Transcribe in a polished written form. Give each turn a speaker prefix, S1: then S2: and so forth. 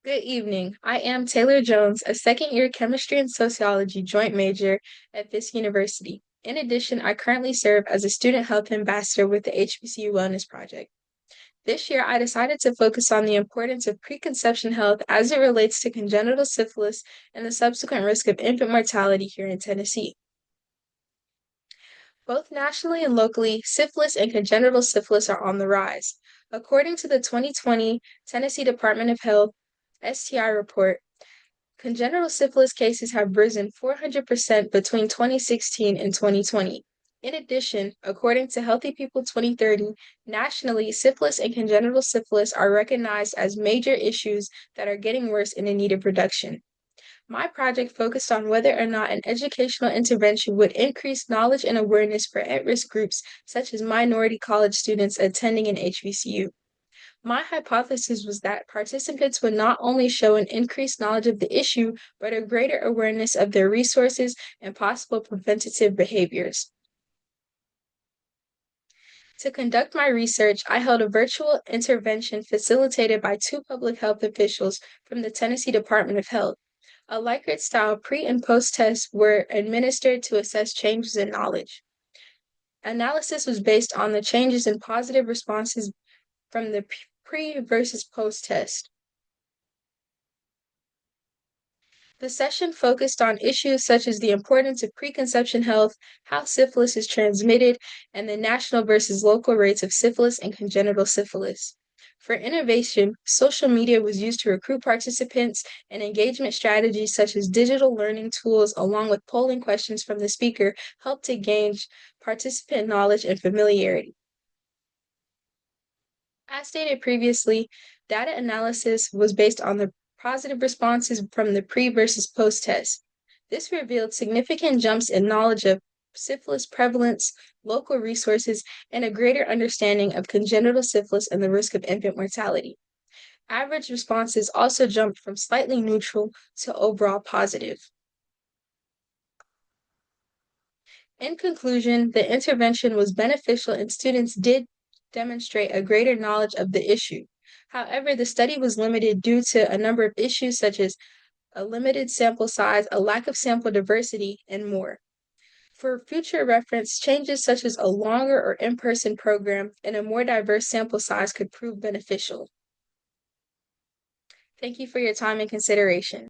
S1: Good evening. I am Taylor Jones, a second-year chemistry and sociology joint major at Fisk University. In addition, I currently serve as a student health ambassador with the HBCU Wellness Project. This year, I decided to focus on the importance of preconception health as it relates to congenital syphilis and the subsequent risk of infant mortality here in Tennessee. Both nationally and locally, syphilis and congenital syphilis are on the rise. According to the 2020 Tennessee Department of Health STI report, congenital syphilis cases have risen 400% between 2016 and 2020. In addition, according to Healthy People 2030, nationally, syphilis and congenital syphilis are recognized as major issues that are getting worse and in need of reduction. My project focused on whether or not an educational intervention would increase knowledge and awareness for at-risk groups such as minority college students attending an HBCU. My hypothesis was that participants would not only show an increased knowledge of the issue, but a greater awareness of their resources and possible preventative behaviors. To conduct my research, I held a virtual intervention facilitated by two public health officials from the Tennessee Department of Health. A Likert-style pre- and post-tests were administered to assess changes in knowledge. Analysis was based on the changes in positive responses from the pre versus post-test. The session focused on issues such as the importance of preconception health, how syphilis is transmitted, and the national versus local rates of syphilis and congenital syphilis. For innovation, social media was used to recruit participants, and engagement strategies such as digital learning tools, along with polling questions from the speaker, helped to gauge participant knowledge and familiarity. As stated previously, data analysis was based on the positive responses from the pre versus post test. This revealed significant jumps in knowledge of syphilis prevalence, local resources, and a greater understanding of congenital syphilis and the risk of infant mortality. Average responses also jumped from slightly neutral to overall positive. In conclusion, the intervention was beneficial and students did demonstrate a greater knowledge of the issue. However, the study was limited due to a number of issues such as a limited sample size, a lack of sample diversity, and more. For future reference, changes such as a longer or in-person program and a more diverse sample size could prove beneficial. Thank you for your time and consideration.